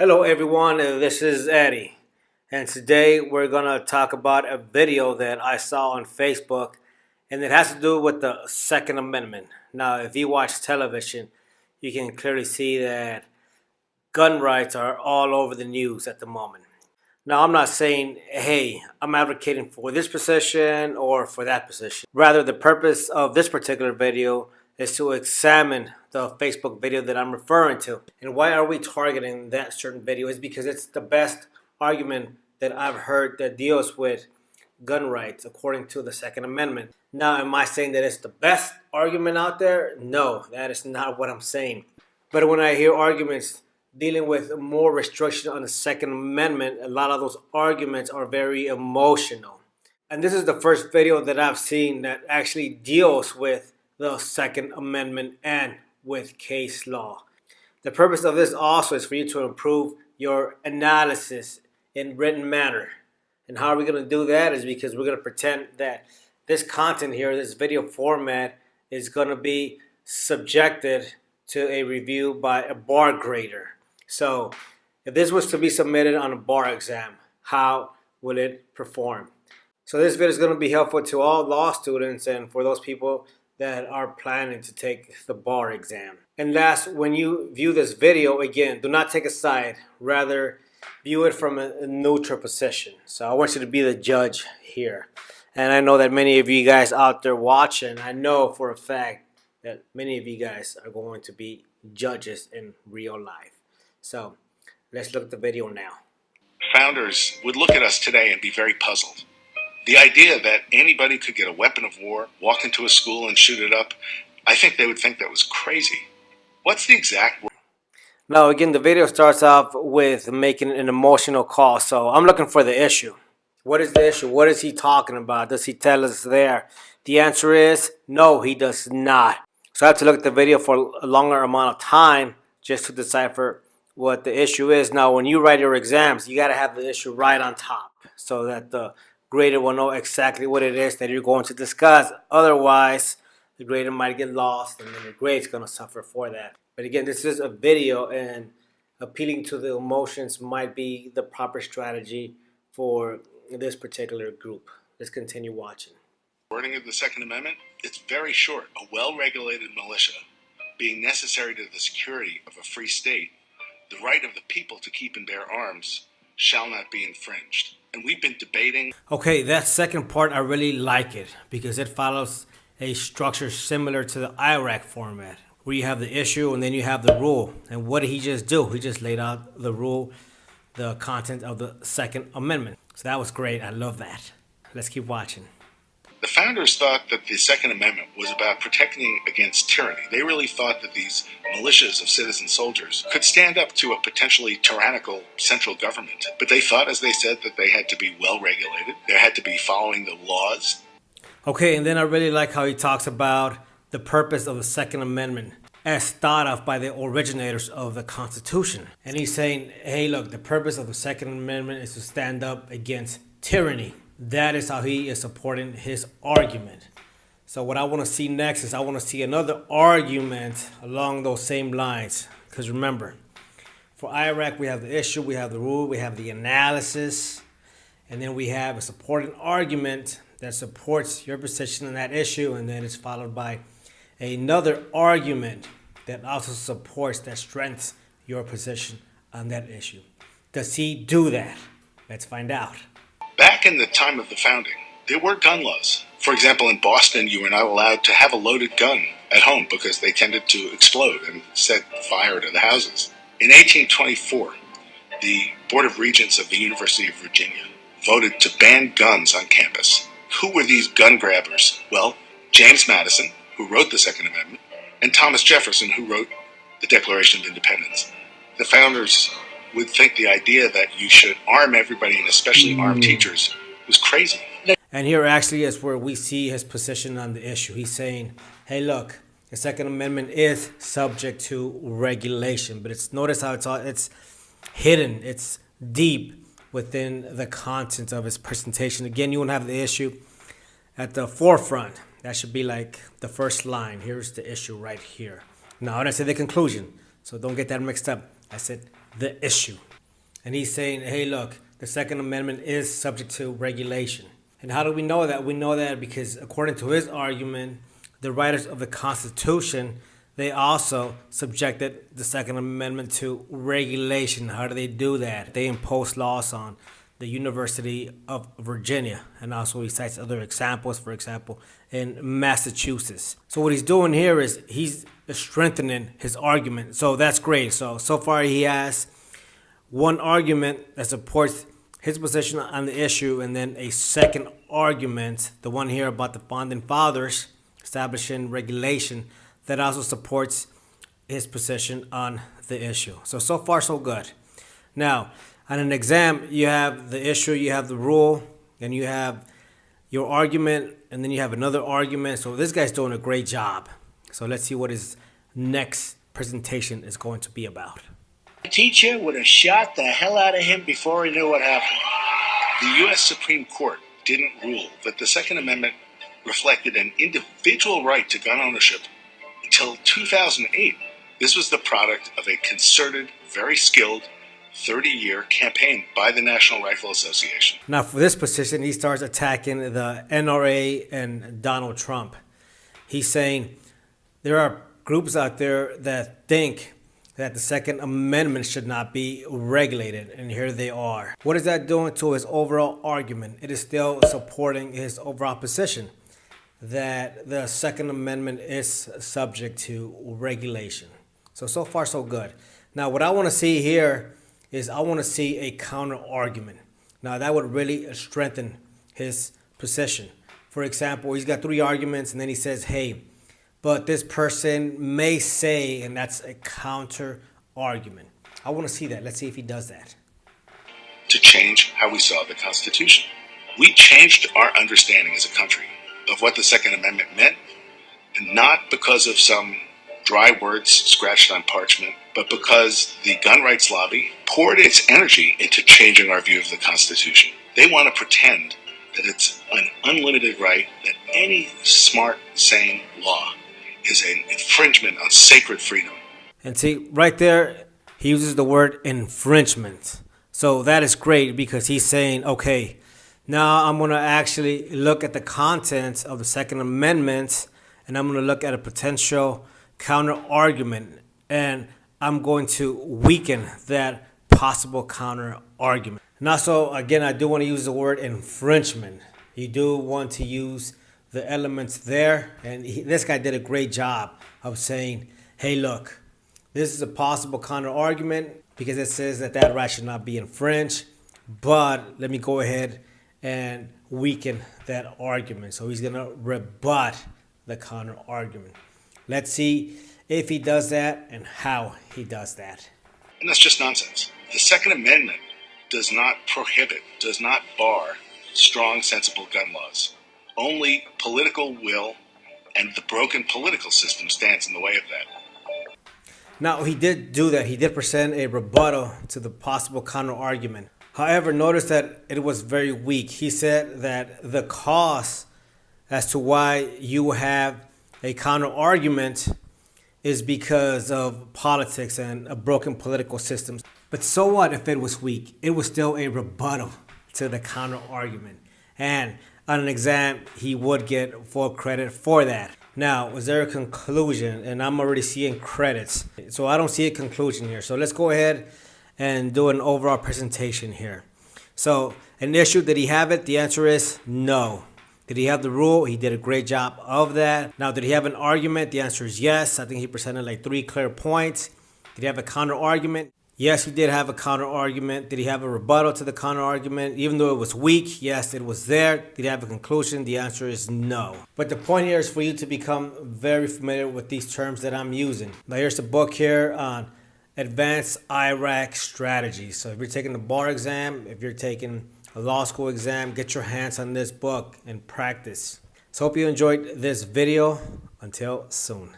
Hello everyone, this is Eddie, and today we're gonna talk about a video that I saw on Facebook, and it has to do with the Second Amendment. Now, if you watch television, you can clearly see that gun rights are all over the news at the moment. Now, I'm not saying, hey, I'm advocating for this position or for that position. Rather, the purpose of this particular video is to examine the Facebook video that I'm referring to. And why are we targeting that certain video is because it's the best argument that I've heard that deals with gun rights according to the Second Amendment. Now, am I saying that it's the best argument out there? No, that is not what I'm saying. But when I hear arguments dealing with more restriction on the Second Amendment, a lot of those arguments are very emotional. And this is the first video that I've seen that actually deals with the Second Amendment and with case law. The purpose of this also is for you to improve your analysis in written manner. And how are we going to do that is because we're going to pretend that this content here, this video format, is going to be subjected to a review by a bar grader. So if this was to be submitted on a bar exam, how will it perform? So this video is going to be helpful to all law students and for those people that are planning to take the bar exam. And last, when you view this video, again, do not take a side. Rather, view it from a neutral position. So I want you to be the judge here. And I know that many of you guys out there watching, I know for a fact that many of you guys are going to be judges in real life. So let's look at the video now. Founders would look at us today and be very puzzled. The idea that anybody could get a weapon of war, walk into a school and shoot it up, I think they would think that was crazy. What's the exact word? Now, again, the video starts off with making an emotional call. So I'm looking for the issue. What is the issue? What is he talking about? Does he tell us there? The answer is no, he does not. So I have to look at the video for a longer amount of time just to decipher what the issue is. Now, when you write your exams, you got to have the issue right on top so that the grader will know exactly what it is that you're going to discuss. Otherwise, the grader might get lost and then your grade's going to suffer for that. But again, this is a video and appealing to the emotions might be the proper strategy for this particular group. Let's continue watching. Wording of the Second Amendment, it's very short. A well-regulated militia being necessary to the security of a free state, the right of the people to keep and bear arms shall not be infringed. And we've been debating. Okay, that second part, I really like it because it follows a structure similar to the IRAC format where you have the issue and then you have the rule. And what did he just do? He just laid out the rule, the content of the Second Amendment. So that was great. I love that. Let's keep watching. The founders thought that the Second Amendment was about protecting against tyranny. They really thought that these militias of citizen soldiers could stand up to a potentially tyrannical central government. But they thought, as they said, that they had to be well regulated. They had to be following the laws. Okay, and then I really like how he talks about the purpose of the Second Amendment as thought of by the originators of the Constitution. And he's saying, hey, look, the purpose of the Second Amendment is to stand up against tyranny. That is how he is supporting his argument. So what I want to see next is I want to see another argument along those same lines. Because remember, for IRAC, we have the issue, we have the rule, we have the analysis, and then we have a supporting argument that supports your position on that issue, and then it's followed by another argument that also supports, that strengthens your position on that issue. Does he do that? Let's find out. Back in the time of the founding, there were gun laws. For example, in Boston, you were not allowed to have a loaded gun at home because they tended to explode and set fire to the houses. In 1824, the Board of Regents of the University of Virginia voted to ban guns on campus. Who were these gun grabbers? Well, James Madison, who wrote the Second Amendment, and Thomas Jefferson, who wrote the Declaration of Independence. The founders would think the idea that you should arm everybody, and especially arm teachers, was crazy. And here actually is where we see his position on the issue. He's saying, hey, look, the Second Amendment is subject to regulation, but notice how it's hidden, it's deep within the content of his presentation. Again, you won't have the issue at the forefront. That should be like the first line. Here's the issue right here. Now, I didn't say the conclusion, so don't get that mixed up. I said the issue. And he's saying, hey, look, the Second Amendment is subject to regulation. And how do we know that? We know that because according to his argument, the writers of the Constitution, they also subjected the Second Amendment to regulation. How do they do that? They impose laws on the University of Virginia. And also he cites other examples, for example, in Massachusetts. So what he's doing here is he's strengthening his argument. So that's great. So far he has one argument that supports his position on the issue, and then a second argument, the one here about the founding fathers establishing regulation, that also supports his position on the issue. So far so good. Now, on an exam, you have the issue, you have the rule, and you have your argument, and then you have another argument. So this guy's doing a great job. So let's see what his next presentation is going to be about. The teacher would have shot the hell out of him before he knew what happened. The U.S. Supreme Court didn't rule that the Second Amendment reflected an individual right to gun ownership until 2008. This was the product of a concerted, very skilled, 30-year campaign by the National Rifle Association. Now, for this position, he starts attacking the NRA and Donald Trump. He's saying there are groups out there that think that the Second Amendment should not be regulated, and here they are. What is that doing to his overall argument? It is still supporting his overall position that the Second Amendment is subject to regulation. So far so good. Now, what I want to see here is I want to see a counter argument. Now, that would really strengthen his position. For example, he's got three arguments, and then he says, hey, but this person may say, and that's a counter argument. I want to see that. Let's see if he does that. To change how we saw the Constitution. We changed our understanding as a country of what the Second Amendment meant, and not because of some dry words scratched on parchment, but because the gun rights lobby poured its energy into changing our view of the Constitution. They want to pretend that it's an unlimited right, that any smart, sane law is an infringement on sacred freedom. And see, right there, he uses the word infringement. So that is great because he's saying, okay, now I'm going to actually look at the contents of the Second Amendment, and I'm going to look at a potential counter argument, and I'm going to weaken that possible counter argument. Now, so again, I do want to use the word infringement. You do want to use the elements there, and this guy did a great job of saying, hey, look, this is a possible counter argument because it says that that right should not be infringed, but let me go ahead and weaken that argument. So he's going to rebut the counter argument. Let's see if he does that and how he does that. And that's just nonsense. The Second Amendment does not prohibit, does not bar strong, sensible gun laws. Only political will and the broken political system stands in the way of that. Now, he did do that. He did present a rebuttal to the possible counter argument. However, notice that it was very weak. He said that the cause as to why you have a counter argument is because of politics and a broken political system. But so what if it was weak? It was still a rebuttal to the counter argument. And on an exam, he would get full credit for that. Now, was there a conclusion? And I'm already seeing credits. So I don't see a conclusion here. So let's go ahead and do an overall presentation here. So an issue, did he have it? The answer is no. Did he have the rule? He did a great job of that. Now, did he have an argument? The answer is yes. I think he presented like 3 clear points. Did he have a counter argument? Yes, he did have a counter argument. Did he have a rebuttal to the counter argument? Even though it was weak, yes, it was there. Did he have a conclusion? The answer is no. But the point here is for you to become very familiar with these terms that I'm using. Now, here's a book here on advanced IRAC strategies. So if you're taking the bar exam, if you're taking a law school exam, get your hands on this book and practice. So hope you enjoyed this video. Until soon.